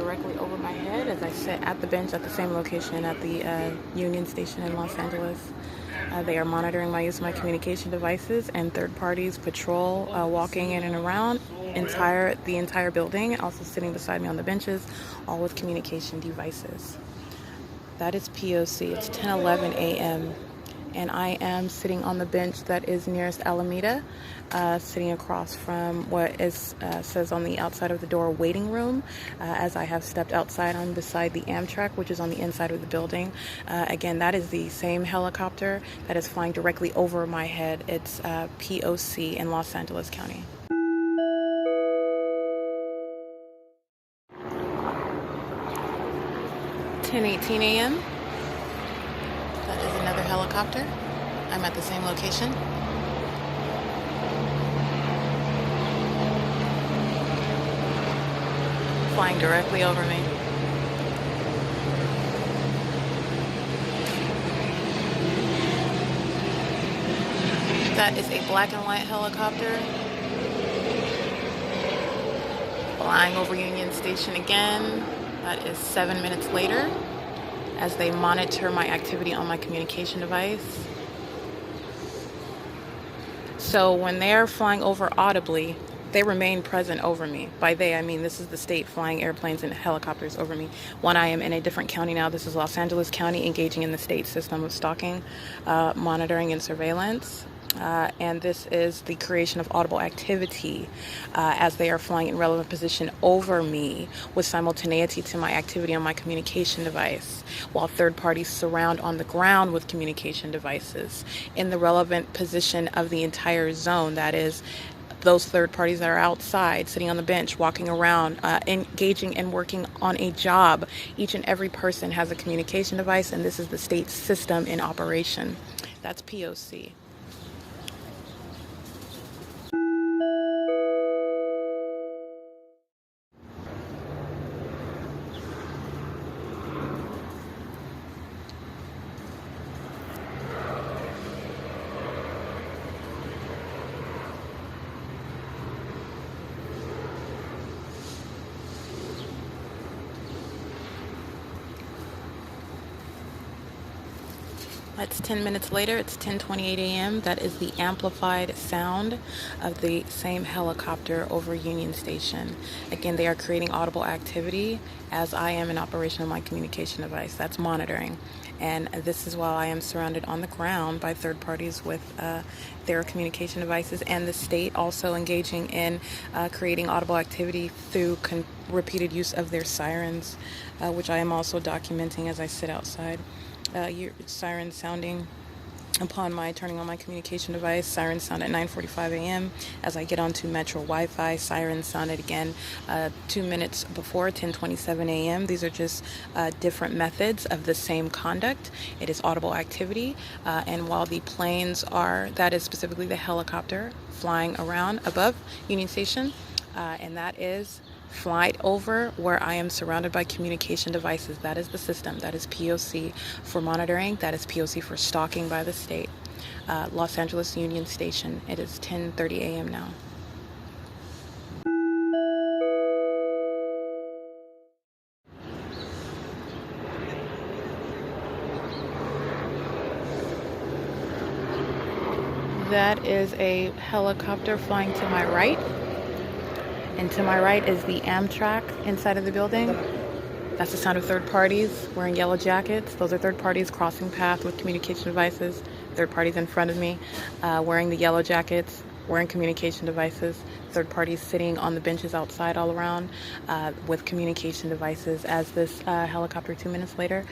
directly over my head as I sit at the bench at the same location at the Union Station in Los Angeles. They are monitoring my use of my communication devices, and third parties patrol walking in and around the entire building, also sitting beside me on the benches, all with communication devices. That is P.O.C. It's 10:11 a.m. and I am sitting on the bench that is nearest Alameda, sitting across from what says on the outside of the door waiting room, as I have stepped outside on beside the Amtrak, which is on the inside of the building. Again, that is the same helicopter that is flying directly over my head. It's P.O.C. in Los Angeles County. Ten 18 a.m. That is another helicopter. I'm at the same location. Flying directly over me. That is a black and white helicopter. Flying over Union Station again. That is 7 minutes later, as they monitor my activity on my communication device. So when they're flying over audibly, they remain present over me. By they, I mean this is the state flying airplanes and helicopters over me. When I am in a different county now, this is Los Angeles County, engaging in the state system of stalking, monitoring, and surveillance. And this is the creation of audible activity as they are flying in relevant position over me with simultaneity to my activity on my communication device, while third parties surround on the ground with communication devices in the relevant position of the entire zone. That is, those third parties that are outside, sitting on the bench, walking around, engaging and working on a job. Each and every person has a communication device, and this is the state system in operation. That's P.O.C. It's 10 minutes later. It's 10:28 a.m. That is the amplified sound of the same helicopter over Union Station. Again, they are creating audible activity as I am in operation of my communication device. That's monitoring. And this is while I am surrounded on the ground by third parties with their communication devices, and the state also engaging in creating audible activity through repeated use of their sirens, which I am also documenting as I sit outside. Siren sounding upon my turning on my communication device. Sirens sound at 9:45 a.m. As I get onto Metro Wi-Fi, sirens sounded again 2 minutes before, 10:27 a.m. These are just different methods of the same conduct. It is audible activity, and while the planes that is specifically the helicopter flying around above Union Station, and that is flight over where I am surrounded by communication devices. That is the system. That is P.O.C. for monitoring. That is P.O.C. for stalking by the state. Los Angeles Union Station. It is 10:30 a.m. now. That is a helicopter flying to my right. And to my right is the Amtrak inside of the building. That's the sound of third parties wearing yellow jackets. Those are third parties crossing path with communication devices. Third parties in front of me wearing the yellow jackets, wearing communication devices. Third parties sitting on the benches outside all around with communication devices as this helicopter 2 minutes later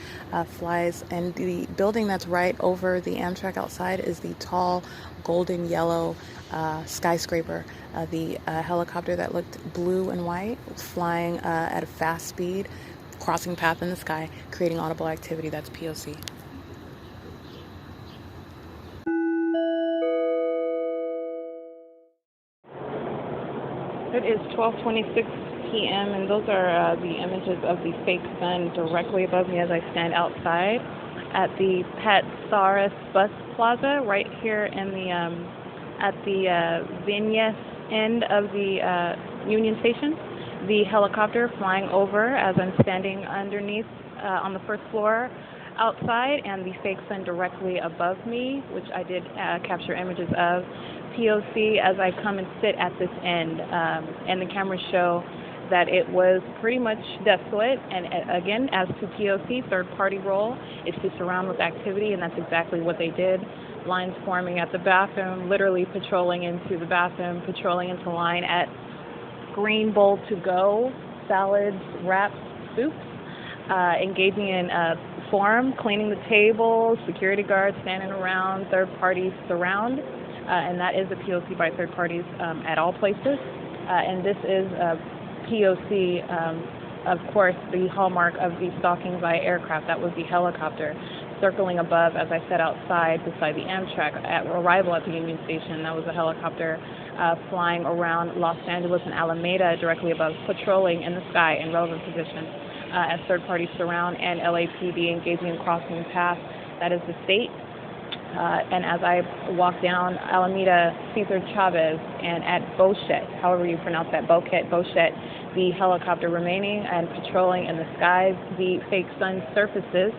flies. And the building that's right over the Amtrak outside is the tall golden yellow skyscraper. The helicopter that looked blue and white was flying at a fast speed, crossing path in the sky, creating audible activity. That's P.O.C. It is 12:26 p.m. and those are the images of the fake sun directly above me as I stand outside at the Pet Saris Bus Plaza, right here in the at the Vinyes end of the Union Station. the helicopter flying over as I'm standing underneath on the first floor outside, and the fake sun directly above me, which I did capture images of. P.O.C. as I come and sit at this end, and the cameras show that it was pretty much desolate. And again, as to P.O.C., third-party role is to surround with activity, and that's exactly what they did. Lines forming at the bathroom, literally patrolling into the bathroom, patrolling into line at green bowl to go, salads, wraps, soups, engaging in form, cleaning the tables, security guards standing around, third parties surround, and that is a P.O.C. by third parties at all places. And this is P.O.C., of course, the hallmark of the stalking by aircraft. That was the helicopter circling above, as I said, outside beside the Amtrak. At arrival at the Union Station, that was a helicopter flying around Los Angeles and Alameda directly above, patrolling in the sky in relevant position as third parties surround, and LAPD engaging in crossing paths. That is the state. And as I walk down Alameda Cesar Chavez and at Bochette, however you pronounce that, Bochette, the helicopter remaining and patrolling in the skies, the fake sun surfaces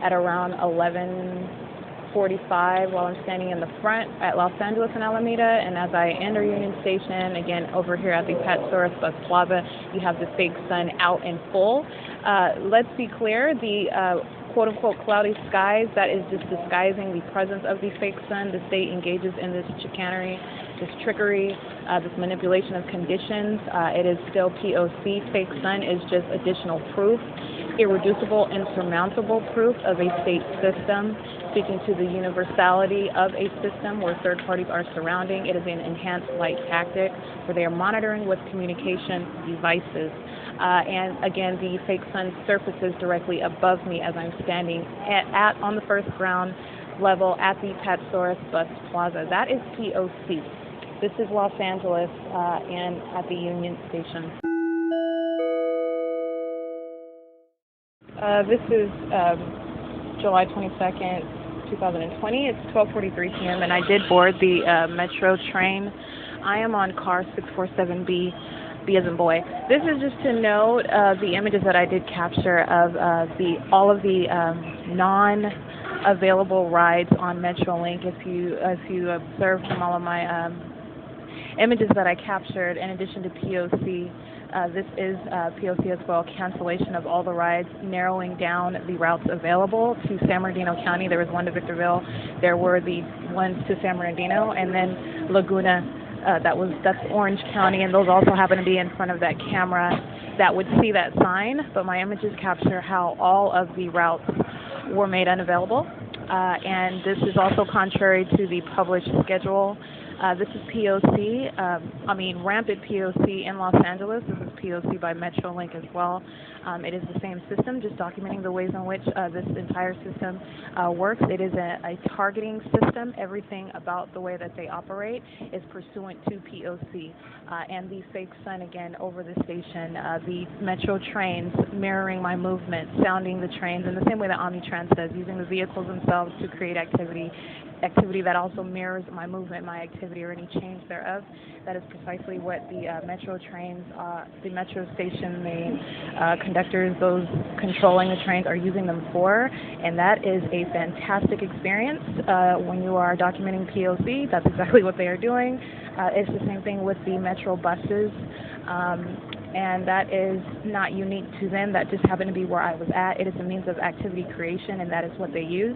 at around 11:45 while I'm standing in the front at Los Angeles and Alameda. And as I enter Union Station, again over here at the Pat Soros Bus Plaza, you have the fake sun out in full. Let's be clear, the quote-unquote cloudy skies, that is just disguising the presence of the fake sun. The state engages in this chicanery, this trickery, this manipulation of conditions. It is still P.O.C. Fake sun is just additional proof, irreducible, insurmountable proof of a state system, speaking to the universality of a system where third parties are surrounding. It is an enhanced light tactic where they are monitoring with communication devices. And again, the fake sun surfaces directly above me as I'm standing on the first ground level at the Pat Soros Bus Plaza. That is P.O.C. This is Los Angeles and at the Union Station. This is July 22nd, 2020. It's 12:43 p.m. and I did board the Metro train. I am on car 647B. B as in boy. This is just to note the images that I did capture of all of the non-available rides on METROLINK. If you observe from all of my images that I captured, in addition to P.O.C., this is P.O.C. as well, cancellation of all the rides, narrowing down the routes available to San Bernardino County. There was one to Victorville. There were the ones to San Bernardino, and then Laguna. That's Orange County, and those also happen to be in front of that camera that would see that sign. But my images capture how all of the routes were made unavailable, and this is also contrary to the published schedule. This is P.O.C. Rampant P.O.C. in Los Angeles. This is P.O.C. by METROLINK as well. It is the same system, just documenting the ways in which this entire system works. It is a targeting system. Everything about the way that they operate is pursuant to P.O.C. And the fake sun, again, over the station. The Metro trains mirroring my movement, sounding the trains in the same way that Omnitrans does, using the vehicles themselves to create activity that also mirrors my movement, my activity, or any change thereof. That is precisely what the Metro trains, the Metro station, the conductors, those controlling the trains are using them for, and that is a fantastic experience. When you are documenting P.O.C., that's exactly what they are doing. It's the same thing with the Metro buses. And that is not unique to them. That just happened to be where I was at. It is a means of activity creation, and that is what they use.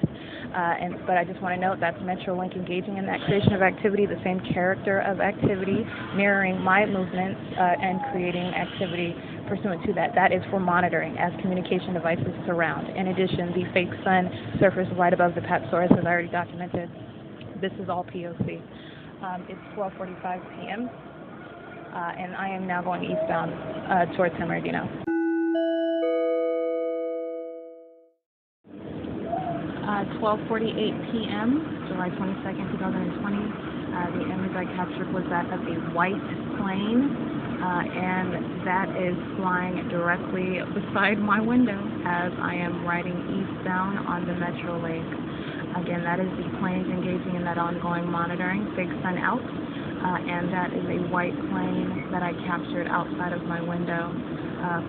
But I just want to note that's METROLINK engaging in that creation of activity, the same character of activity, mirroring my movements and creating activity pursuant to that. That is for monitoring as communication devices surround. In addition, the fake sun surface right above the Pat Soros, as I already documented. This is all P.O.C. It's 12:45 p.m. And I am now going eastbound towards San Bernardino. 12:48 p.m., July 22nd, 2020. The image I captured was that of a white plane, and that is flying directly beside my window as I am riding eastbound on the METROLINK. Again, that is the planes engaging in that ongoing monitoring, fake sun out. and that is a white plane that I captured outside of my window,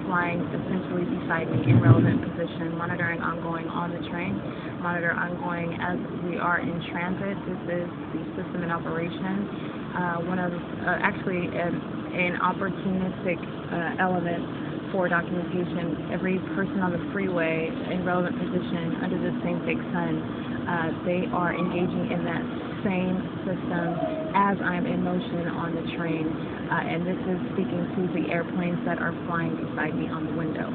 flying essentially beside me in relevant position, monitoring ongoing on the train, monitor ongoing as we are in transit. This is the system in operation. One of actually an opportunistic element for documentation. Every person on the freeway in relevant position under the same fake sun, they are engaging in that same system as I'm in motion on the train, and this is speaking to the airplanes that are flying beside me on the window.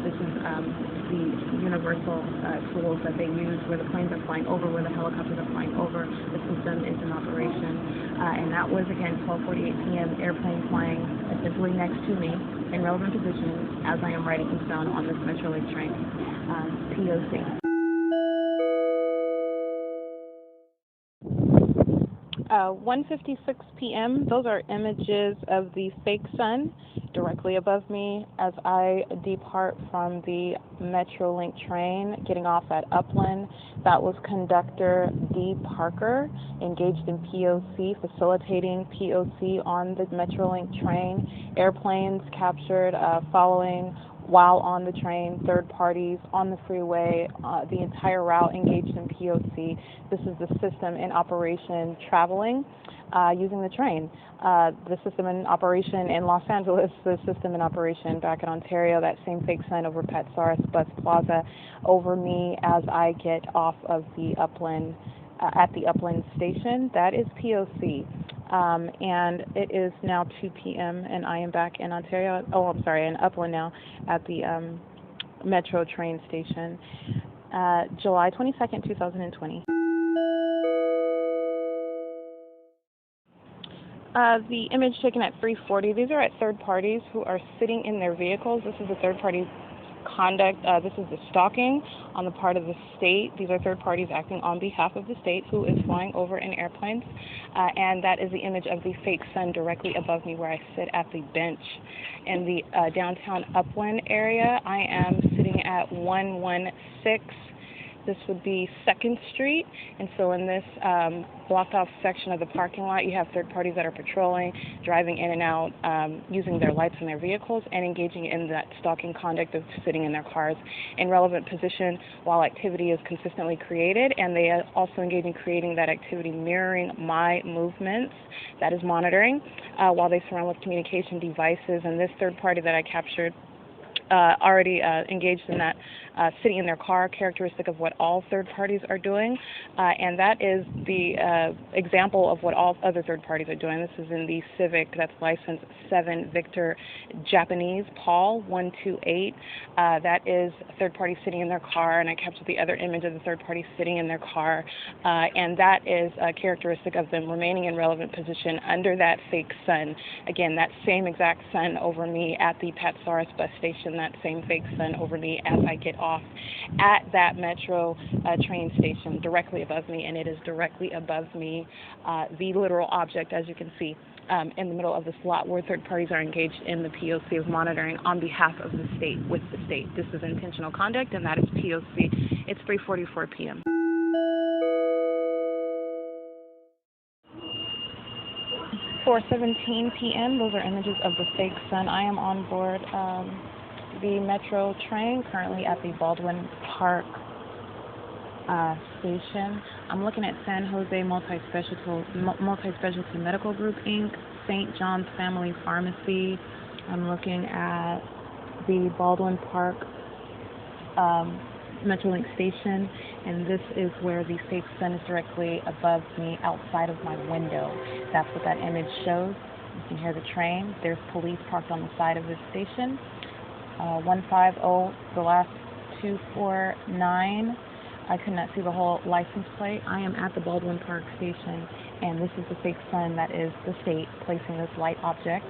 This is the universal tools that they use where the planes are flying over, where the helicopters are flying over. The system is in operation, and that was again 12:48 p.m. airplane flying essentially next to me in relevant position as I am writing eastbound on this METROLINK train. P.O.C. 1:56 p.m. Those are images of the fake sun directly above me as I depart from the METROLINK train, getting off at UPLAND. That was conductor D. Parker, engaged in P.O.C, facilitating P.O.C on the METROLINK train. Airplanes captured following while on the train, third parties on the freeway, the entire route engaged in P.O.C. This is the system in operation traveling using the train. The system in operation in Los Angeles, the system in operation back in Ontario, that same fake sign over Petsaris Bus Plaza over me as I get off of the UPLAND, at the UPLAND station. That is P.O.C. And it is now 2 p.m. and I am back in Ontario, in UPLAND now at the Metro train station, July 22nd, 2020. The image taken at 3:40, these are at third parties who are sitting in their vehicles. This is a third party conduct. This is the stalking on the part of the state. These are third parties acting on behalf of the state who is flying over in airplanes. And that is the image of the fake sun directly above me where I sit at the bench in the downtown UPLAND area. I am sitting at 116. This would be 2nd Street, and so in this blocked off section of the parking lot, you have third parties that are patrolling, driving in and out, using their lights in their vehicles, and engaging in that stalking conduct of sitting in their cars in relevant position while activity is consistently created, and they also engage in creating that activity mirroring my movements, that is monitoring, while they surround with communication devices. And this third party that I captured already engaged in that sitting in their car, characteristic of what all third parties are doing, and that is the example of what all other third parties are doing. This is in the Civic, that's license 7 Victor Japanese Paul 128. That is a third party sitting in their car, and I captured the other image of the third party sitting in their car, and that is a characteristic of them remaining in relevant position under that fake sun. Again, that same exact sun over me at the Petsaris bus station, that same fake sun over me as I get off at that Metro train station directly above me, and it is directly above me, the literal object, as you can see, in the middle of this lot where third parties are engaged in the P.O.C. of monitoring on behalf of the state, with the state. This is intentional conduct, and that is P.O.C. It's 3:44 p.m. For 17 p.m., those are images of the fake sun. I am on board the Metro train, currently at the Baldwin Park station. I'm looking at San Jose Multi-Specialty Medical Group, Inc., St. John's Family Pharmacy. I'm looking at the Baldwin Park METROLINK station, and this is where the fake sun is directly above me outside of my window. That's what that image shows. You can hear the train. There's police parked on the side of this station. 150, the last 249. I could not see the whole license plate. I am at the Baldwin Park station, and this is the fake sun that is the state placing this light object.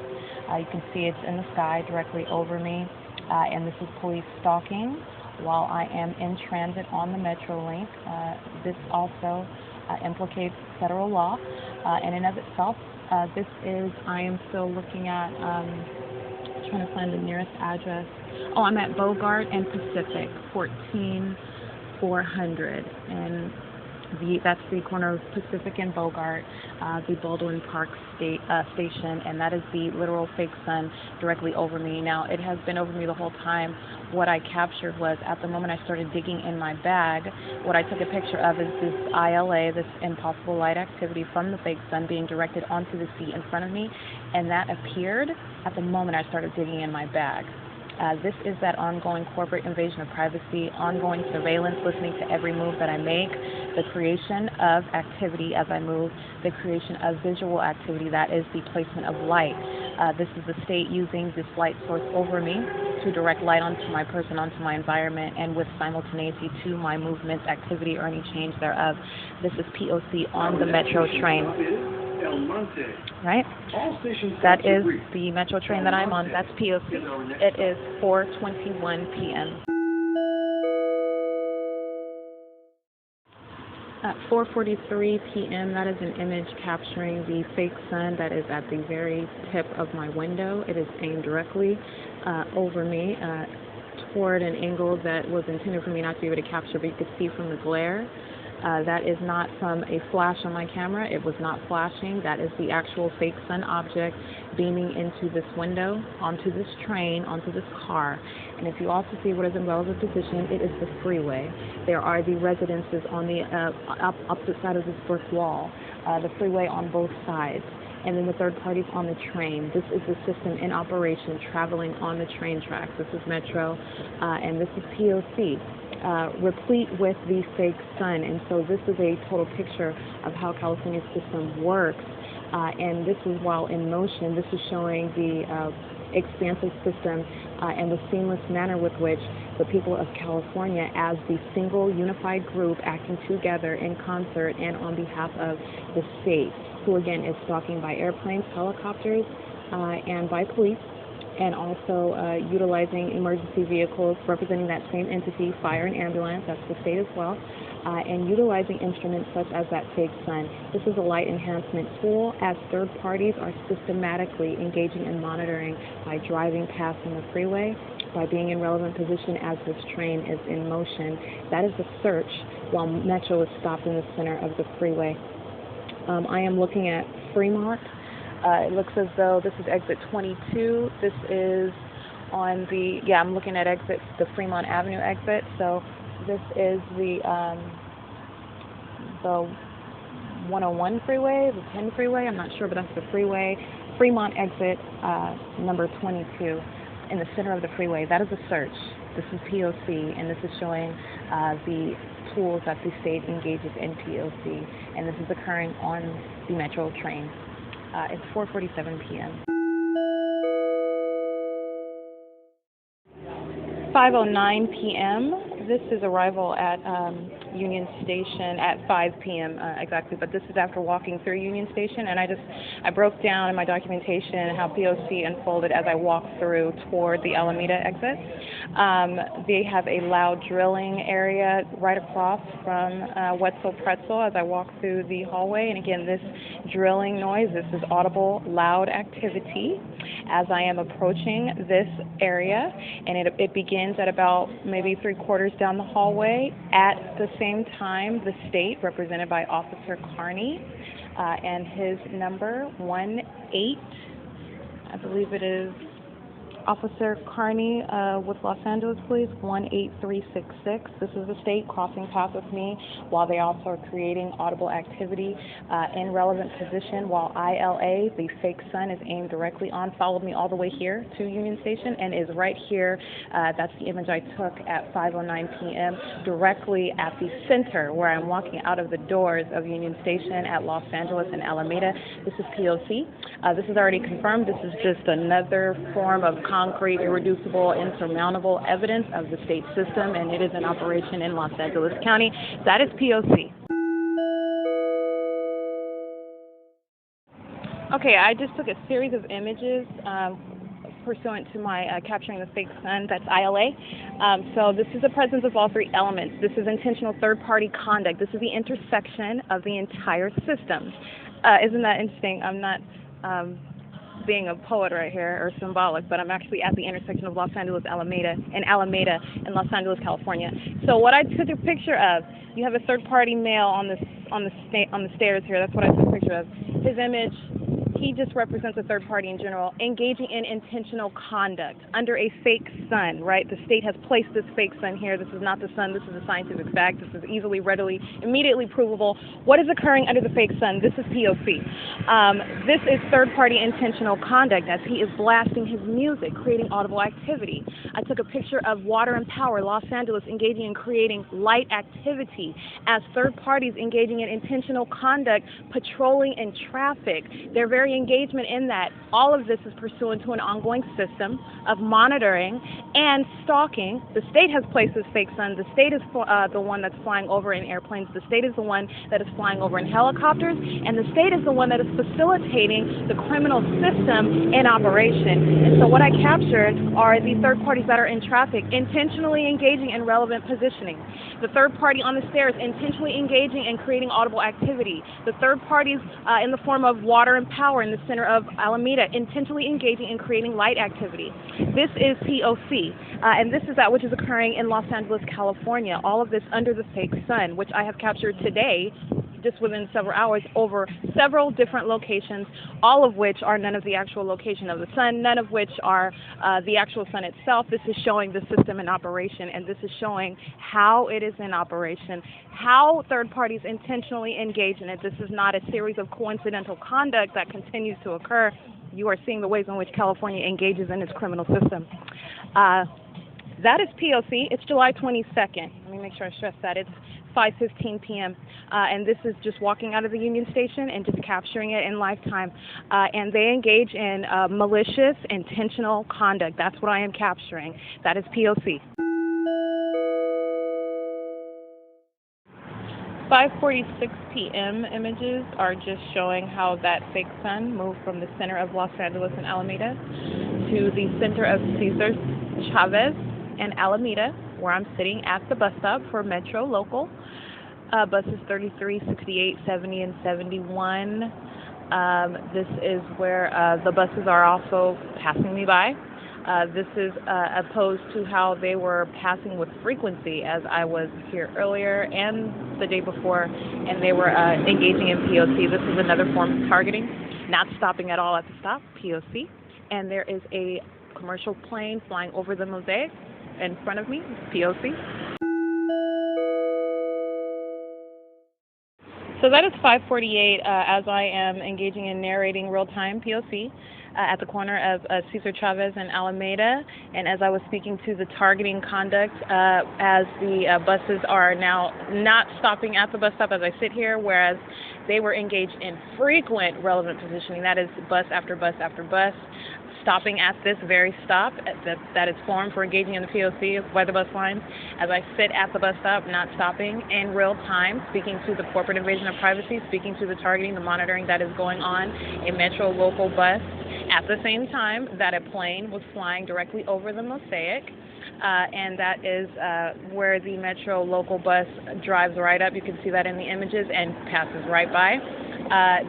You can see it's in the sky directly over me, and this is police stalking while I am in transit on the METROLINK. This also implicates federal law in and of itself. This is, I am still looking at, trying to find the nearest address. Oh, I'm at Bogart and Pacific, 14400. And That's the corner of Pacific and Bogart, the Baldwin Park station, and that is the literal fake sun directly over me. Now, it has been over me the whole time. What I captured was, at the moment I started digging in my bag, what I took a picture of is this ILA, this impossible light activity from the fake sun being directed onto the seat in front of me, and that appeared at the moment I started digging in my bag. This is that ongoing corporate invasion of privacy, ongoing surveillance, listening to every move that I make, the creation of activity as I move, the creation of visual activity, that is the placement of light. This is the state using this light source over me to direct light onto my person, onto my environment, and with simultaneity to my movements, activity, or any change thereof. This is P.O.C. on the Metro train. Right? That is the Metro train that I'm on. That's P.O.C. It is 4:21 p.m. At 4:43 p.m., that is an image capturing the fake sun that is at the very tip of my window. It is aimed directly over me toward an angle that was intended for me not to be able to capture, but you could see from the glare. That is not from a flash on my camera. It was not flashing. That is the actual fake sun object beaming into this window, onto this train, onto this car. And if you also see what is in relative position, it is the freeway. There are the residences on the opposite side of this brick wall, the freeway on both sides. And then the third party's on the train. This is the system in operation, traveling on the train tracks. This is Metro, and this is P.O.C. Replete with the fake sun. And so this is a total picture of how California's system works. And this is while in motion. This is showing the expansive system and the seamless manner with which the people of California, as the single unified group acting together in concert and on behalf of the state, who again is stalking by airplanes, helicopters, and by police, and also utilizing emergency vehicles representing that same entity, fire and ambulance, that's the state as well, and utilizing instruments such as that fake sun. This is a light enhancement tool as third parties are systematically engaging in monitoring by driving past on the freeway, by being in relevant position as this train is in motion. That is a search while Metro is stopped in the center of the freeway. I am looking at Fremont. It looks as though this is exit 22. This is on the, I'm looking at the Fremont Avenue exit. So this is the 101 freeway, the 10 freeway, I'm not sure, but that's the freeway. Fremont exit number 22 in the center of the freeway. That is a search. This is P.O.C. and this is showing the tools that the state engages in P.O.C. and this is occurring on the Metro train. It's 4:47 p.m. 5:09 p.m. This is arrival at Union Station at 5 p.m. Exactly, but this is after walking through Union Station, and I broke down in my documentation how P.O.C. unfolded as I walked through toward the Alameda exit. They have a loud drilling area right across from Wetzel Pretzel as I walk through the hallway, and again, this drilling noise, this is audible, loud activity as I am approaching this area, and it begins at about maybe 3/4 down the hallway. At the same time, the state, represented by Officer Carney, and his number 18, I believe it is Officer Carney with Los Angeles Police, 18366. This is the state crossing paths with me while they also are creating audible activity in relevant position while ILA, the fake sun, is aimed directly on, followed me all the way here to Union Station and is right here. That's the image I took at 5:09 p.m. directly at the center where I'm walking out of the doors of Union Station at Los Angeles and Alameda. This is P.O.C. This is already confirmed. This is just another form of concrete, irreducible, insurmountable evidence of the state system, and it is in operation in Los Angeles County. That is P.O.C. Okay, I just took a series of images pursuant to my capturing the fake sun. That's ILA. So this is the presence of all three elements. This is intentional third-party conduct. This is the intersection of the entire system. Isn't that interesting? I'm not being a poet right here, or symbolic, but I'm actually at the intersection of Los Angeles, Alameda, in Los Angeles, California. So what I took a picture of, you have a third-party male on the stairs here. That's what I took a picture of. His image, he just represents a third party in general, engaging in intentional conduct under a fake sun, right? The state has placed this fake sun here. This is not the sun. This is a scientific fact. This is easily, readily, immediately provable. What is occurring under the fake sun? This is P.O.C. This is third party intentional conduct as he is blasting his music, creating audible activity. I took a picture of Water and Power, Los Angeles, engaging in creating light activity as third parties engaging in intentional conduct, patrolling in traffic. Their very engagement in that, all of this is pursuant to an ongoing system of monitoring and stalking. The state has placed this fake sun. The state is the one that's flying over in airplanes. The state is the one that is flying over in helicopters. And the state is the one that is facilitating the criminal system in operation. And so what I captured are the third parties that are in traffic intentionally engaging in relevant positioning. The third party on the stairs intentionally engaging and creating audible activity. The third parties in the form of Water and Power in the center of Alameda intentionally engaging in creating light activity. This is P.O.C. And this is that which is occurring in Los Angeles, California. All of this under the fake sun, which I have captured today, just within several hours, over several different locations, all of which are none of the actual location of the sun, none of which are the actual sun itself. This is showing the system in operation, and this is showing how it is in operation, how third parties intentionally engage in it. This is not a series of coincidental conduct that continues to occur. You are seeing the ways in which California engages in its criminal system. That is P.O.C. It's July 22nd. Let me make sure I stress that. It's 5:15 p.m. And this is just walking out of the Union Station and just capturing it in lifetime. And they engage in malicious, intentional conduct. That's what I am capturing. That is P.O.C. 5:46 p.m. images are just showing how that fake sun moved from the center of Los Angeles and Alameda to the center of Cesar Chavez and Alameda, where I'm sitting at the bus stop for Metro Local. Buses 33, 68, 70, and 71. This is where the buses are also passing me by. This is opposed to how they were passing with frequency as I was here earlier and the day before, and they were engaging in P.O.C. This is another form of targeting, not stopping at all at the stop, P.O.C. And there is a commercial plane flying over the mosaic in front of me, P.O.C. So that is 5:48 as I am engaging in narrating real-time P.O.C. At the corner of Cesar Chavez and Alameda, and as I was speaking to the targeting conduct as the buses are now not stopping at the bus stop as I sit here, whereas they were engaged in frequent relevant positioning, that is bus after bus after bus, stopping at this very stop that is formed for engaging in the P.O.C. by the bus lines. As I sit at the bus stop, not stopping, in real time, speaking to the corporate invasion of privacy, speaking to the targeting, the monitoring that is going on, a Metro Local bus, at the same time that a plane was flying directly over the mosaic. And that is where the Metro Local bus drives right up. You can see that in the images and passes right by.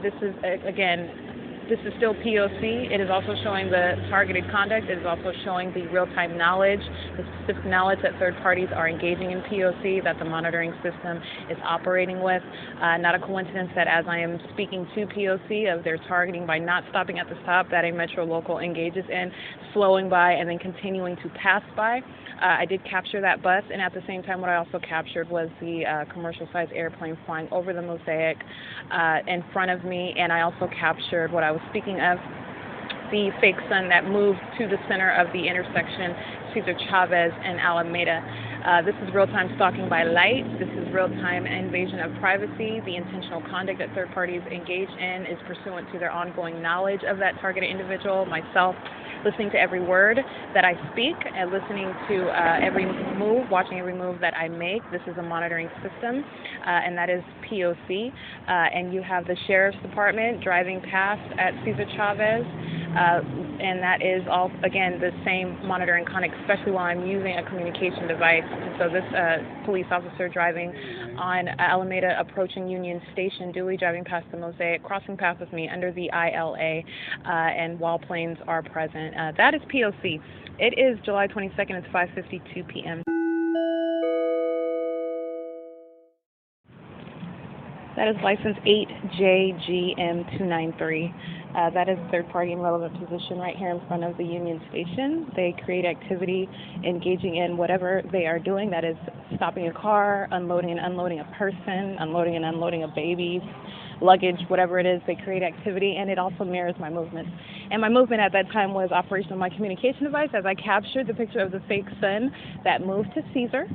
This is, again, this is still P.O.C. It is also showing the targeted conduct. It is also showing the real-time knowledge, the specific knowledge that third parties are engaging in P.O.C., that the monitoring system is operating with. Not a coincidence that as I am speaking to P.O.C. of their targeting by not stopping at the stop that a Metro Local engages in, slowing by and then continuing to pass by. I did capture that bus, and at the same time what I also captured was the commercial-sized airplane flying over the mosaic in front of me, and I also captured what I was speaking of, the fake sun that moved to the center of the intersection, Cesar Chavez and Alameda. This is real-time stalking by light. This is real-time invasion of privacy. The intentional conduct that third parties engage in is pursuant to their ongoing knowledge of that targeted individual, myself, listening to every word that I speak and listening to every move, watching every move that I make. This is a monitoring system, and that is P.O.C. And you have the Sheriff's Department driving past at Cesar Chavez, and that is all, again, the same monitoring conduct, especially while I'm using a communication device. And so this police officer driving on Alameda, approaching Union Station, duly driving past the Mosaic, crossing path with me under the ILA, and while planes are present. That is P.O.C. It is July 22nd. It's 5:52 p.m. That is license 8JGM293. That is third-party and relevant position right here in front of the Union Station. They create activity engaging in whatever they are doing. That is stopping a car, unloading and unloading a person, unloading and unloading a baby, luggage, whatever it is. They create activity, and it also mirrors my movement. And my movement at that time was operation of my communication device as I captured the picture of the fake sun that moved to Caesar.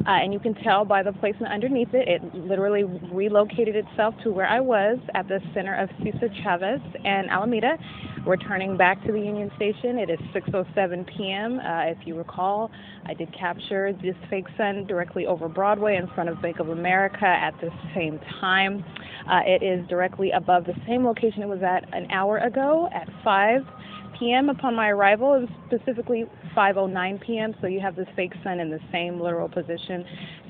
And you can tell by the placement underneath it, it literally relocated itself to where I was at the center of Cesar Chavez and Alameda, returning back to the Union Station. It is 6:07 p.m. If you recall, I did capture this fake sun directly over Broadway in front of Bank of America at the same time. It is directly above the same location it was at an hour ago at 5 p.m. upon my arrival. It was specifically 5:09 p.m. So you have this fake sun in the same literal position.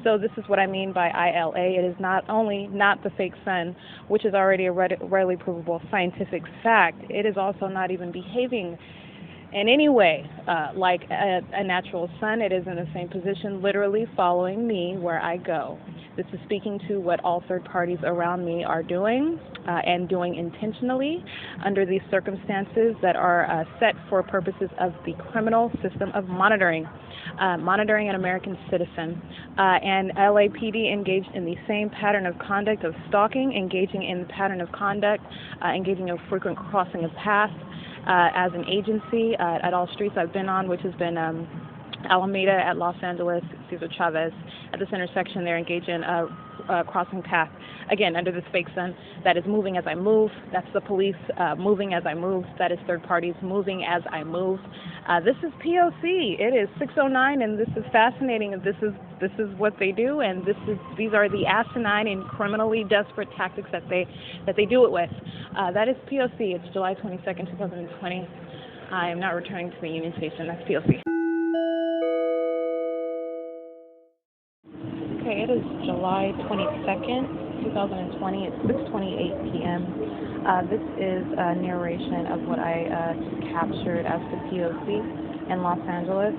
So this is what I mean by ILA. It is not only not the fake sun, which is already a readily provable scientific fact, it is also not even behaving in any way like a natural sun. It is in the same position, literally following me where I go. This is speaking to what all third parties around me are doing and doing intentionally under these circumstances that are set for purposes of the criminal system of monitoring an American citizen. And LAPD engaged in the same pattern of conduct of stalking, engaging in the pattern of conduct, engaging in frequent crossing of paths as an agency at all streets I've been on, which has been Alameda at Los Angeles, Cesar Chavez. At this intersection, they're engaged in crossing path, again, under this fake sun that is moving as I move. That's the police moving as I move. That is third parties moving as I move. This is P.O.C. It is 6:09, and this is fascinating. This is what they do, and these are the asinine and criminally desperate tactics that they do it with. That is P.O.C. It's July 22nd, 2020. I am not returning to the Union Station. That's P.O.C. Okay, it is July 22nd, 2020. It's 6:28 p.m. This is a narration of what I captured as the P.O.C. in Los Angeles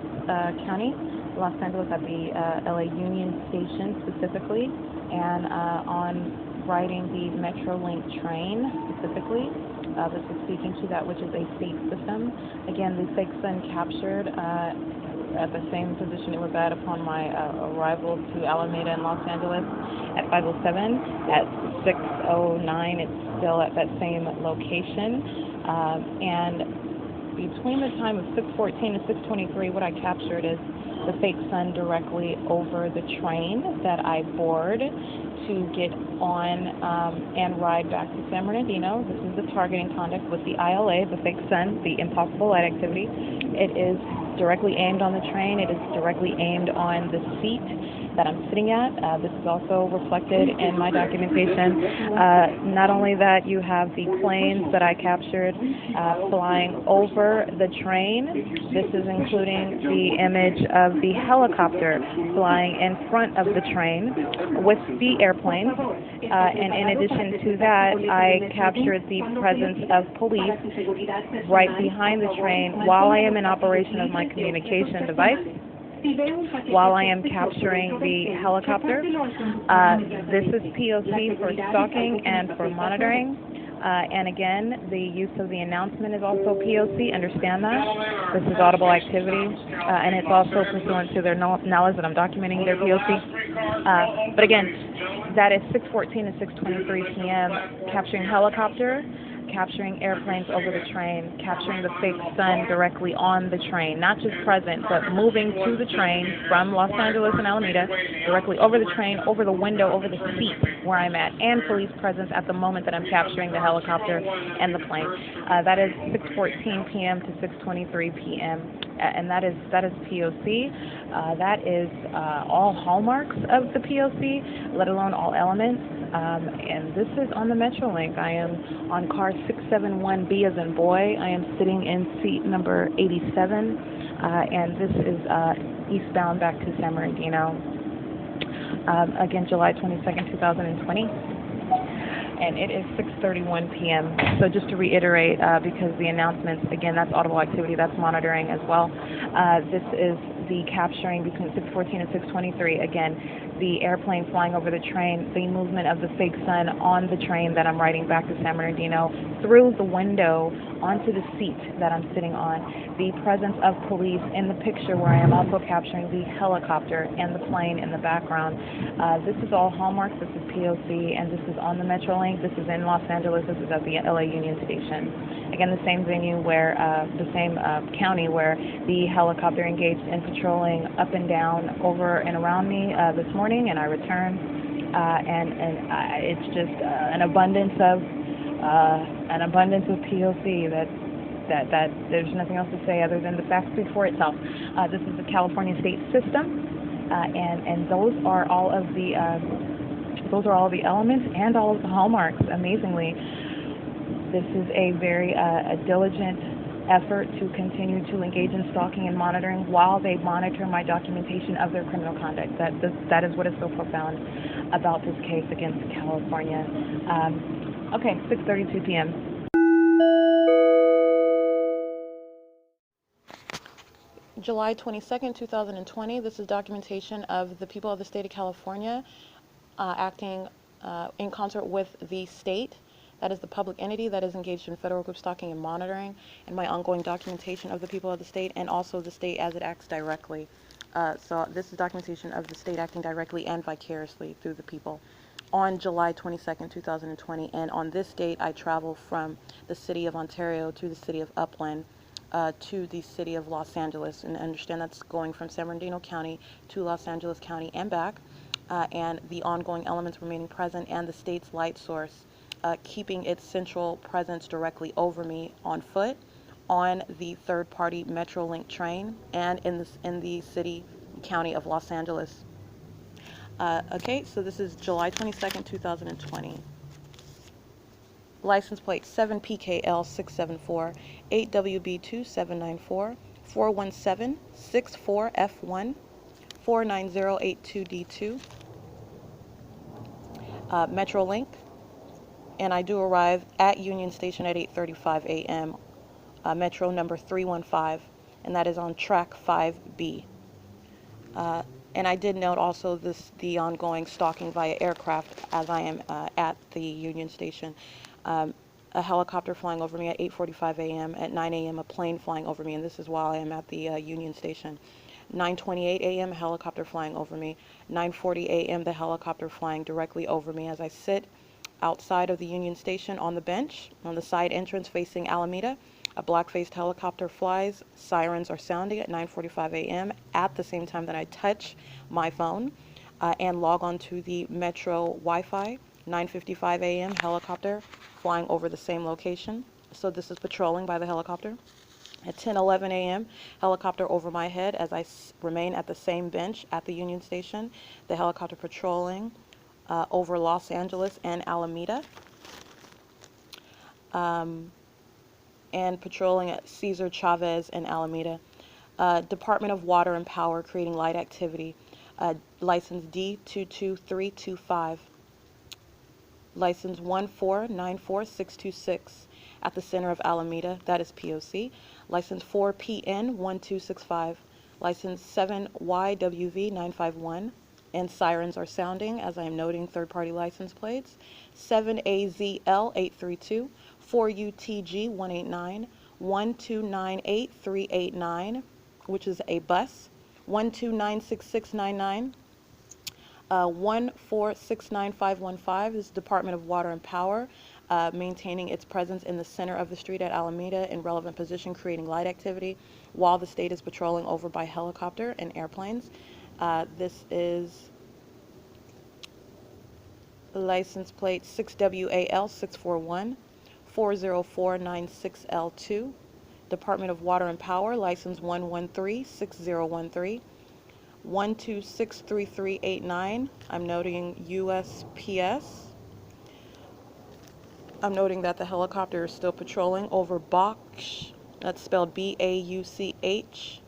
County, Los Angeles at the LA Union Station specifically, and on riding the METROLINK train specifically. This is speaking to that which is a state system. Again, the fake sun captured at the same position it was at upon my arrival to Alameda in Los Angeles at 5:07. At 6:09, it's still at that same location. And between the time of 6:14 and 6:23, what I captured is the fake sun directly over the train that I board to get on and ride back to San Bernardino. This is the targeting conduct with the ILA, the fake sun, the impossible light activity. It is directly aimed on the train. It is directly aimed on the seat that I'm sitting at. This is also reflected in my documentation. Not only that, you have the planes that I captured flying over the train. This is including the image of the helicopter flying in front of the train with the airplanes. And in addition to that, I captured the presence of police right behind the train while I am in operation of my communication device, while I am capturing the helicopter. This is P.O.C. for stalking and for monitoring. And again, the use of the announcement is also P.O.C. Understand that. This is audible activity, and it's also pursuant to their knowledge that I'm documenting their P.O.C. But again, that is 6:14 and 6:23 p.m. Capturing helicopter, capturing airplanes over the train, capturing the fake sun directly on the train, not just present, but moving to the train from Los Angeles and Alameda, directly over the train, over the window, over the seat where I'm at, and police presence at the moment that I'm capturing the helicopter and the plane. That is 6:14 p.m. to 6:23 p.m. And that is P.O.C. That is all hallmarks of the P.O.C., let alone all elements. And this is on the Metrolink. I am on car 671B as in boy. I am sitting in seat number 87, and this is eastbound back to San Bernardino. Again, July 22nd, 2020. And it is 6:31 p.m. So just to reiterate, because the announcements, again, that's audible activity, that's monitoring as well. This is the capturing between 6:14 and 6:23. Again, the airplane flying over the train, the movement of the fake sun on the train that I'm riding back to San Bernardino, through the window onto the seat that I'm sitting on, the presence of police in the picture where I am also capturing the helicopter and the plane in the background. This is all hallmarks. This is P.O.C. and this is on the Metrolink. This is in Los Angeles. This is at the LA Union Station. Again, the same venue where, the same county where the helicopter engaged in patrolling up and down over and around me this morning, and I return, and it's just an abundance of P.O.C. that there's nothing else to say other than the facts speak for itself. This is the California state system, and those are all of the elements and all of the hallmarks. Amazingly, this is a very diligent effort to continue to engage in stalking and monitoring while they monitor my documentation of their criminal conduct. That is what is so profound about this case against California. Okay, 6:32 p.m. July 22nd, 2020. This is documentation of the people of the state of California acting in concert with the state. That is the public entity that is engaged in federal group stalking and monitoring, and my ongoing documentation of the people of the state and also the state as it acts directly. So this is documentation of the state acting directly and vicariously through the people. On July 22nd, 2020, and on this date, I travel from the city of Ontario to the city of UPLAND to the city of Los Angeles, and understand that's going from San Bernardino County to Los Angeles County and back, and the ongoing elements remaining present and the state's light source keeping its central presence directly over me on foot, on the third-party Metrolink train, and in the city county of Los Angeles. Okay, so this is July 22nd, 2020. License plate 7PKL674 8WB2794 41764F1 49082D2. Metrolink, and I do arrive at Union Station at 8:35 a.m. Metro number 315, and that is on track 5B. And I did note also the ongoing stalking via aircraft as I am at the Union Station. A helicopter flying over me at 8:45 a.m. At 9 a.m. a plane flying over me, and this is while I am at the Union Station. 9:28 a.m. helicopter flying over me. 9:40 a.m. the helicopter flying directly over me as I sit outside of the Union Station on the bench on the side entrance facing Alameda. A black-faced helicopter flies. Sirens are sounding at 9:45 a.m. at the same time that I touch my phone and log on to the Metro Wi-Fi. 9:55 a.m. helicopter flying over the same location. So this is patrolling by the helicopter. At 10:11 a.m., helicopter over my head as I remain at the same bench at the Union Station. The helicopter patrolling over Los Angeles and Alameda. And patrolling at Cesar Chavez and Alameda. Department of Water and Power creating light activity. License D22325. License 1494626 at the center of Alameda, that is P.O.C. License 4PN1265. License 7YWV951. And sirens are sounding as I am noting third-party license plates. 7AZL832. 4UTG189, 1298389, which is a bus, 1296699, 1469515 is Department of Water and Power, maintaining its presence in the center of the street at Alameda in relevant position, creating light activity while the state is patrolling over by helicopter and airplanes. This is license plate 6WAL641. 40496L2, Department of Water and Power, license 1136013, 1263389. I'm noting U.S.PS, I'm noting that the helicopter is still patrolling over Bauch, that's spelled Bauchet,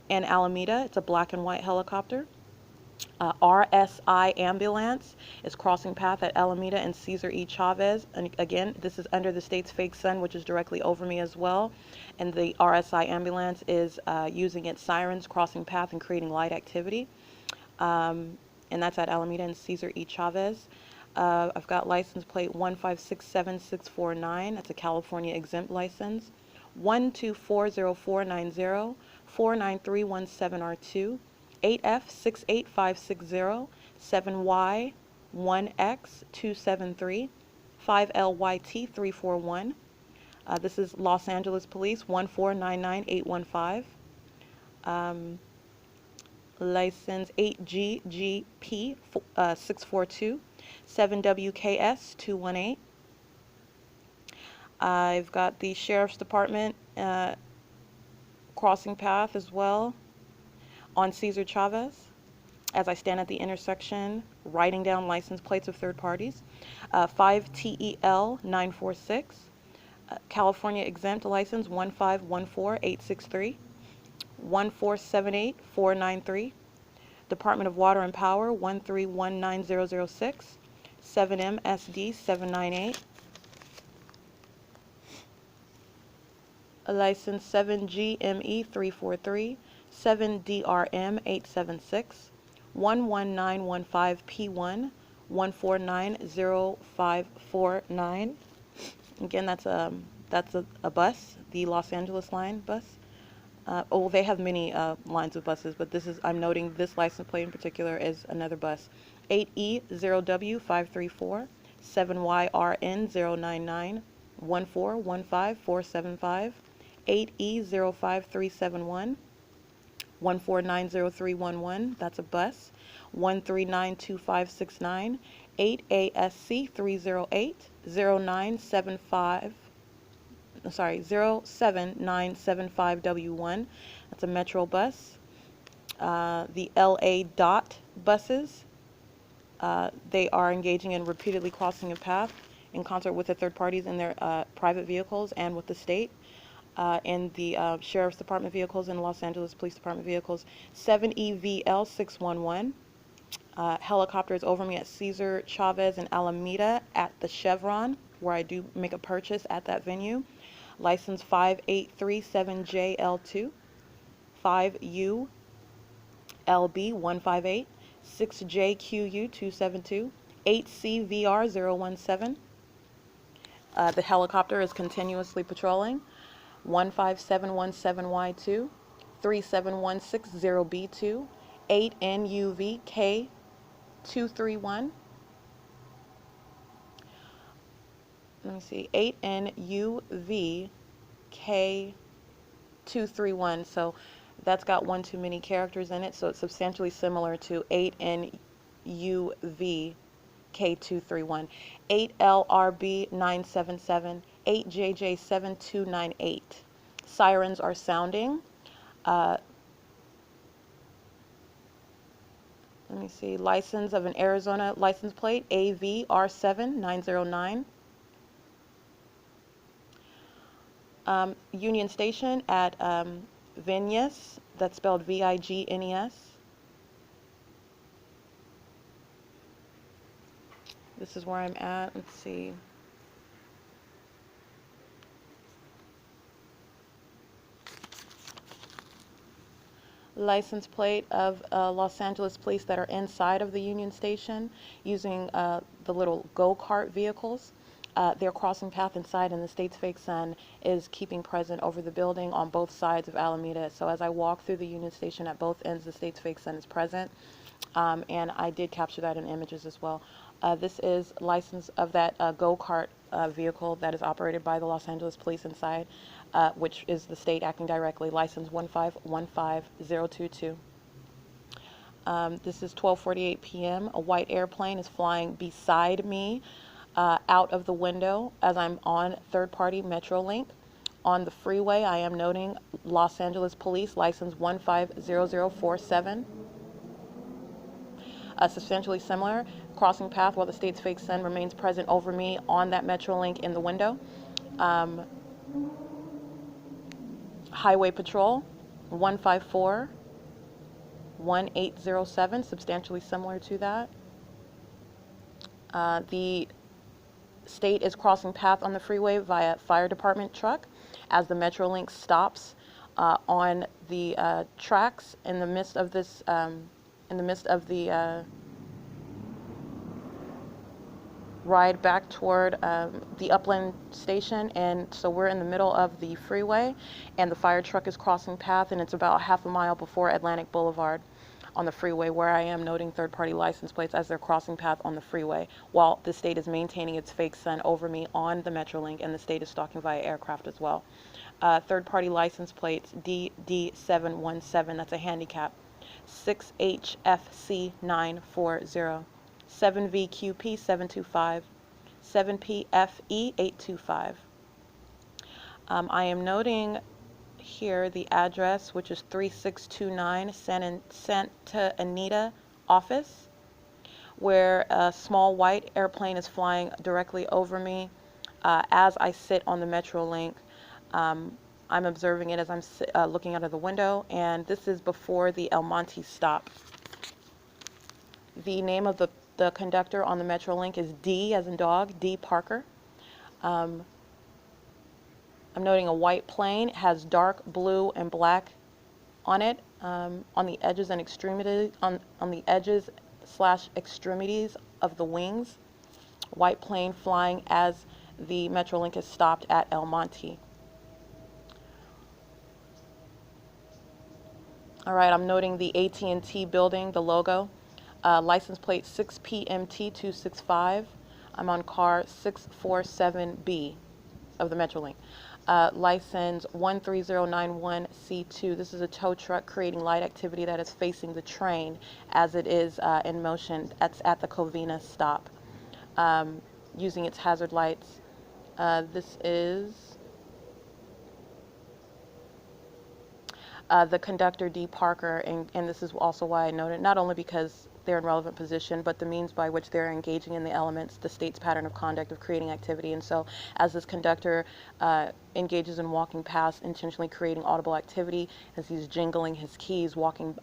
and Alameda. It's a black and white helicopter. RSI ambulance is crossing path at Alameda and Cesar E. Chavez. And again, this is under the state's fake sun, which is directly over me as well. And the RSI ambulance is using its sirens, crossing path, and creating light activity. And that's at Alameda and Cesar E. Chavez. I've got license plate 1567649. That's a California exempt license. 1240490, 49317R2, 8F68560, 7Y1X273, 5LYT341. This is Los Angeles Police 1499815. License 8GGP 642, 7WKS 218. I've got the Sheriff's Department crossing path as well on Cesar Chavez as I stand at the intersection writing down license plates of third parties. 5TEL 946, California exempt license 1514863, 1478493, Department of Water and Power 1319006, 7MSD 798, license 7GME 343, 7DRM 876, 11915P1, 1490549. Again, that's a bus, the Los Angeles line bus. They have many lines of buses, but I'm noting this license plate in particular is another bus. 8E0W534, 7YRN099, 1415475, 8E05371, 1490311, that's a bus. 1392569, 8ASC308, 07975W1. That's a Metro bus. The LA DOT buses, they are engaging in repeatedly crossing a path in concert with the third parties in their private vehicles and with the state. And the Sheriff's Department vehicles and Los Angeles Police Department vehicles. 7EVL 611. Helicopter is over me at Cesar Chavez and Alameda at the Chevron, where I do make a purchase at that venue. License 5837JL2, 5ULB158, 6JQU272, 8CVR017. The helicopter is continuously patrolling. 15717Y2, 37160B2, 8NUVK231. Let me see, 8NUVK231. So that's got one too many characters in it, so it's substantially similar to 8NUVK231. 8LRB977, 8JJ7298. Sirens are sounding. Let me see, license of an Arizona license plate, AVR7909. Union Station at Vignes, that's spelled VIGNES. This is where I'm at. Let's see. License plate of Los Angeles police that are inside of the Union Station using the little go-kart vehicles. Their crossing path inside, and the state's fake sun is keeping present over the building on both sides of Alameda. So as I walk through the Union Station at both ends, the state's fake sun is present. And I did capture that in images as well. This is license of that go-kart vehicle that is operated by the Los Angeles police inside, which is the state acting directly, license 1515022. This is 12:48 p.m. A white airplane is flying beside me out of the window as I'm on third-party METROLINK. On the freeway, I am noting Los Angeles Police, license 150047. Substantially similar, crossing path while the state's fake sun remains present over me on that Metrolink in the window. Highway Patrol, 154, 1807, substantially similar to that. The state is crossing path on the freeway via fire department truck as the Metrolink stops on the tracks in the midst of this, ride back toward the UPLAND station. And so we're in the middle of the freeway and the fire truck is crossing path, and it's about half a mile before Atlantic Boulevard on the freeway, where I am noting third-party license plates as they're crossing path on the freeway, while the state is maintaining its fake sun over me on the Metrolink, and the state is stalking via aircraft as well. Third-party license plates DD717, that's a handicap, 6HFC940, 7VQP725, 7PFE825. I am noting here the address, which is 3629 Santa Anita office, where a small white airplane is flying directly over me as I sit on the Metrolink. I'm observing it as I'm looking out of the window, and this is before the El Monte stop. The name of the conductor on the Metrolink is D as in dog, D Parker. I'm noting a white plane. It has dark blue and black on it, on the edges and extremities, on the edges / extremities of the wings. White plane flying as the Metrolink is stopped at El Monte. All right, I'm noting the AT&T building, the logo. License plate 6PMT265. I'm on car 647B of the Metrolink. License 13091C2. This is a tow truck creating light activity that is facing the train as it is in motion. That's at the Covina stop, using its hazard lights. This is the conductor, D. Parker, and this is also why I noted, not only because they're in relevant position, but the means by which they're engaging in the elements, the state's pattern of conduct of creating activity. And so as this conductor engages in walking past, intentionally creating audible activity, as he's jingling his keys, walking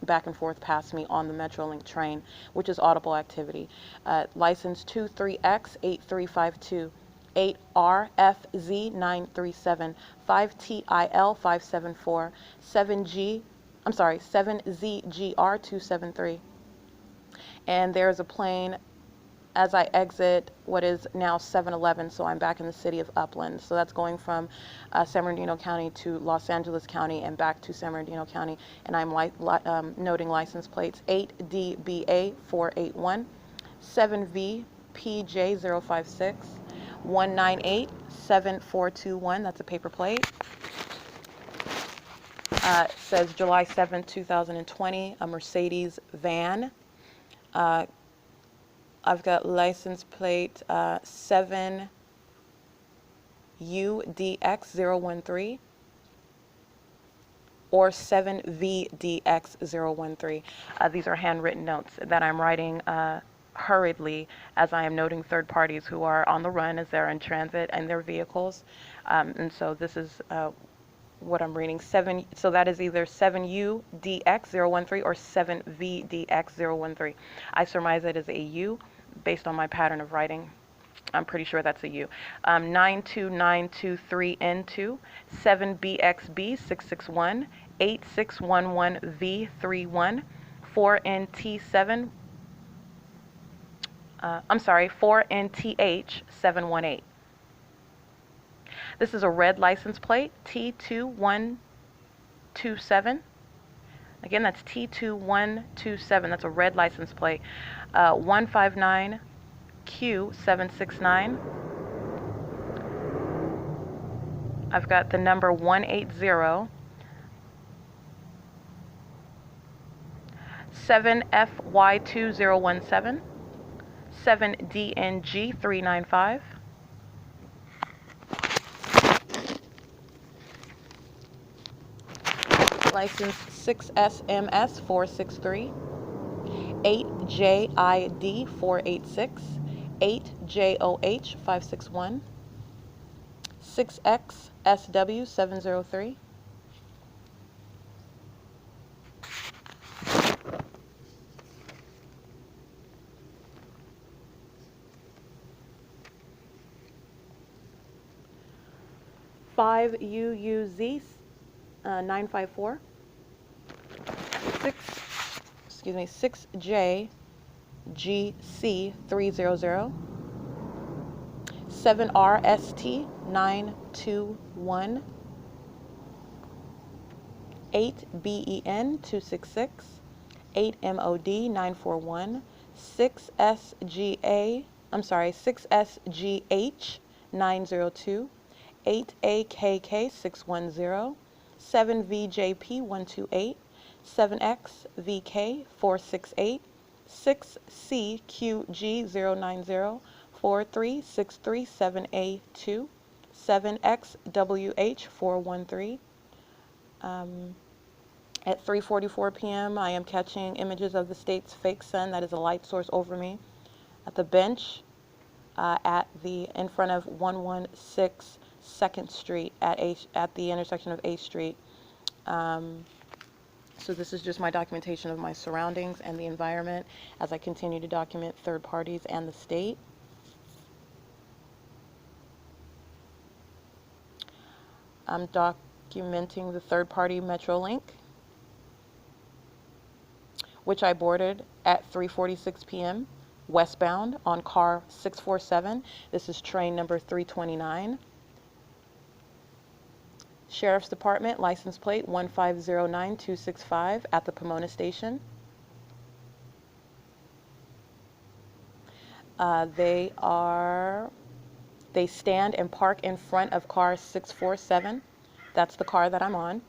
back and forth past me on the Metrolink train, which is audible activity. License 23X8352. 8RFZ937, 5TIL574, 7ZGR273. And there's a plane as I exit what is now 7-Eleven, so I'm back in the city of Upland. So that's going from San Bernardino County to Los Angeles County and back to San Bernardino County. And I'm noting license plates 8DBA481, 7VPJ056, 1987421. That's a paper plate. It says July 7th, 2020, a Mercedes van. I've got license plate 7UDX013 or 7VDX013. These are handwritten notes that I'm writing hurriedly as I am noting third parties who are on the run as they're in transit in their vehicles. And so this is what I'm reading. So that is either 7UDX013 or 7VDX013. I surmise it is a U based on my pattern of writing. I'm pretty sure that's a U. 92923N2, 7BXB661, 8611V31, 4NT7. 4NTH718. This is a red license plate, T2127. Again, that's T2127. That's a red license plate. 159Q769. I've got the number 180. 7FY2017. 7DNG395. License 6SMS463. 8JID 486, 8JOH 561, 6XSW 703, 5UUZ 954, 6JGC 300, 7RST 921, 8BEN 266, 8MOD 941, 6SGH 902, 8AKK 610, 7VJP 128, 7XVK 468, 6CQG 090, 43637A2, 7XWH 413. At 3:44 p.m., I am catching images of the state's fake sun. That is a light source over me. At the bench, in front of 116 2nd Street at the intersection of A Street. So this is just my documentation of my surroundings and the environment as I continue to document third parties and the state. I'm documenting the third party METROLINK, which I boarded at 3:46 p.m. westbound on car 647. This is train number 329. Sheriff's Department, license plate 1509265 at the Pomona station. They stand and park in front of car 647. That's the car that I'm on,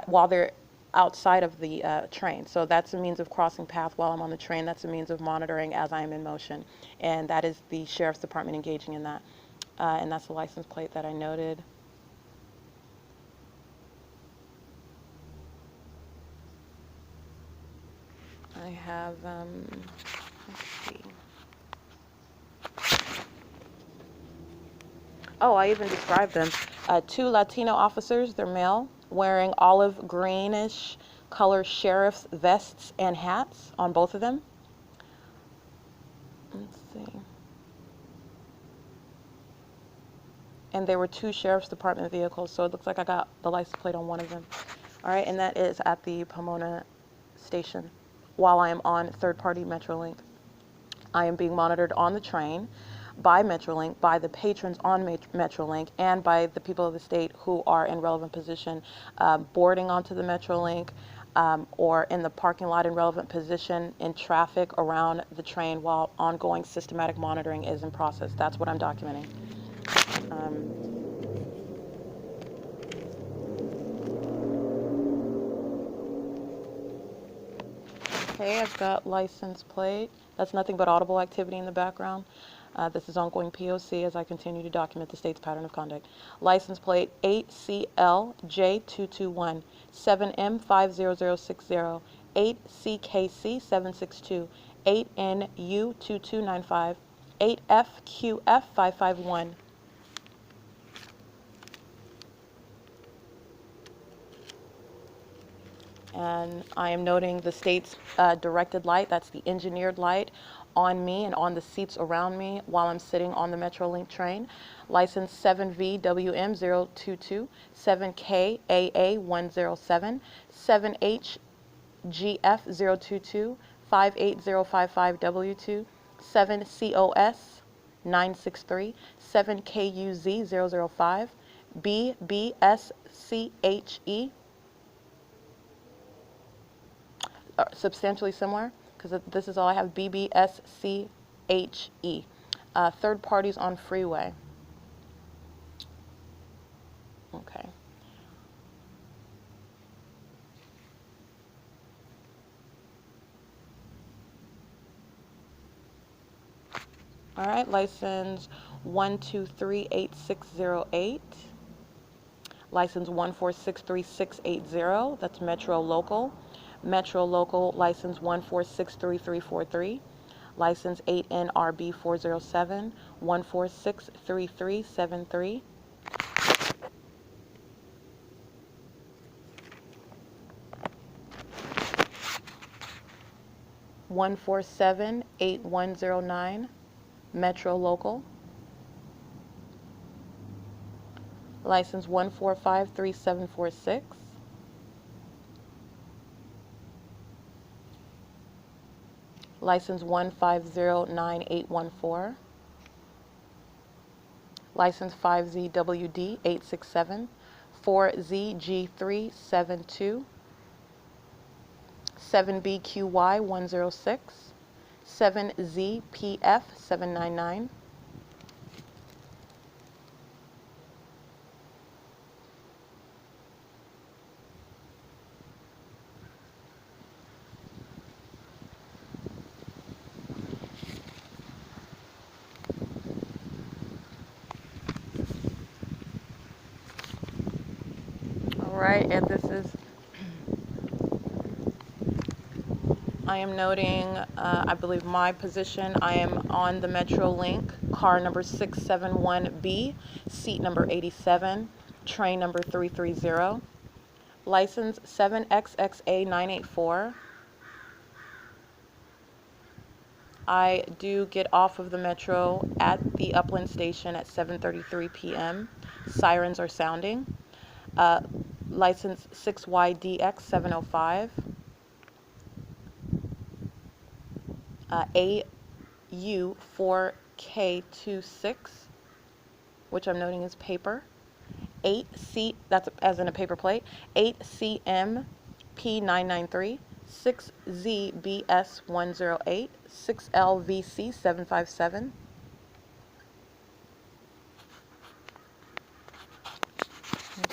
while they're outside of the train. So that's a means of crossing path while I'm on the train. That's a means of monitoring as I am in motion. And that is the Sheriff's Department engaging in that. And that's the license plate that I noted. I have, let's see. Oh, I even described them. 2 Latino officers, they're male, wearing olive greenish color sheriff's vests and hats on both of them. Let's see. And there were 2 Sheriff's Department vehicles, so it looks like I got the license plate on one of them. All right, and that is at the Pomona station while I am on third-party METROLINK. I am being monitored on the train by METROLINK, by the patrons on METROLINK, and by the people of the state who are in relevant position boarding onto the METROLINK or in the parking lot in relevant position in traffic around the train while ongoing systematic monitoring is in process. That's what I'm documenting. Okay, I've got license plate. That's nothing but audible activity in the background. This is ongoing P.O.C. as I continue to document the state's pattern of conduct. License plate 8CLJ221, 7M50060, 8CKC762, 8NU2295, 8FQF551. And I am noting the state's directed light, that's the engineered light, on me and on the seats around me while I'm sitting on the METROLINK train. License 7VWM022, 7KAA107, 7HGF022, 58055W2, 7COS963, 7KUZ005, BBSCHE, substantially similar, because this is all I have, BBSCHE. Third parties on freeway. Okay. All right, license 1238608. License 1463680, that's Metro Local. Metro Local License 1463343, License 8NRB407, 1463373. 1478109, Metro Local. License 1453746. License 1509814. License 5ZWD867, 4ZG372, 7BQY106, 7ZPF799. All right, and this is, I am noting, I believe my position. I am on the MetroLink, car number 671B, seat number 87, train number 330, license 7XXA984. I do get off of the Metro at the Upland station at 7:33 p.m. Sirens are sounding. License 6YDX705. AU4K26, which I'm noting is paper. 8C, that's as in a paper plate. 8CMP993. 6ZBS108. 6LVC757.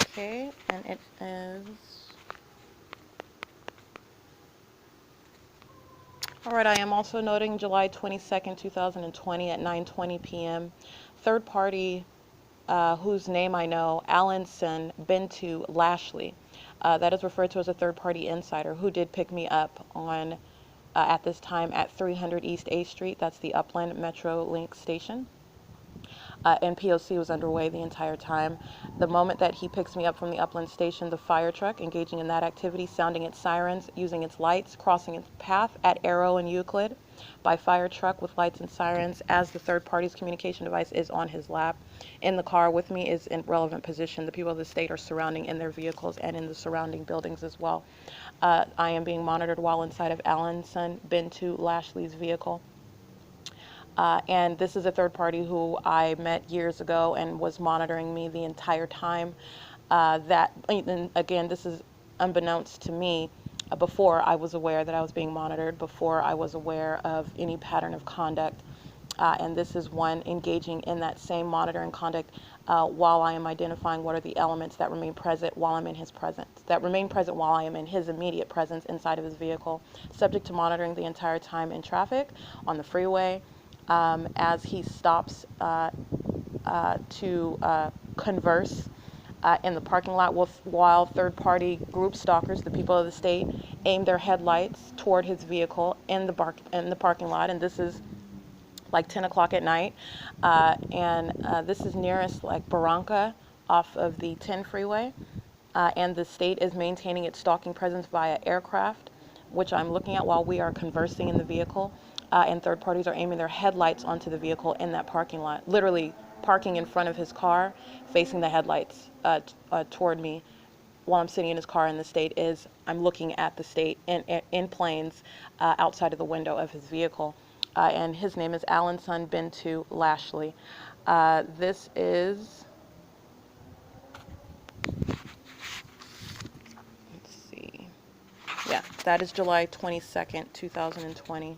Okay, and it is... All right, I am also noting July 22nd, 2020 at 9:20 p.m. Third party, whose name I know, Alanson Bintu Lashley. That is referred to as a third party insider who did pick me up on, at this time, at 300 East A Street. That's the Upland MetroLink station. And P.O.C. was underway the entire time. The moment that he picks me up from the Upland station, the fire truck engaging in that activity, sounding its sirens, using its lights, crossing its path at Arrow and Euclid by fire truck with lights and sirens as the third party's communication device is on his lap. In the car with me is in relevant position. The people of the state are surrounding in their vehicles and in the surrounding buildings as well. I am being monitored while inside of Alanson Bintu Lashley's vehicle. And this is a third party who I met years ago and was monitoring me the entire time. And again, this is unbeknownst to me. Before I was aware that I was being monitored, before I was aware of any pattern of conduct. And this is one engaging in that same monitoring conduct while I am identifying what are the elements that remain present while I'm in his presence, that remain present while I am in his immediate presence inside of his vehicle, subject to monitoring the entire time in traffic, on the freeway, as he stops to converse in the parking lot while third-party group stalkers, the people of the state, aim their headlights toward his vehicle in the parking lot. And this is like 10 o'clock at night. This is nearest like Barranca off of the 10 freeway. And the state is maintaining its stalking presence via aircraft, which I'm looking at while we are conversing in the vehicle. And third parties are aiming their headlights onto the vehicle in that parking lot, literally parking in front of his car, facing the headlights toward me while I'm sitting in his car. And the state is, I'm looking at the state in planes outside of the window of his vehicle. And his name is Alanson Bintu Lashley. This is, let's see. Yeah, that is July 22nd, 2020.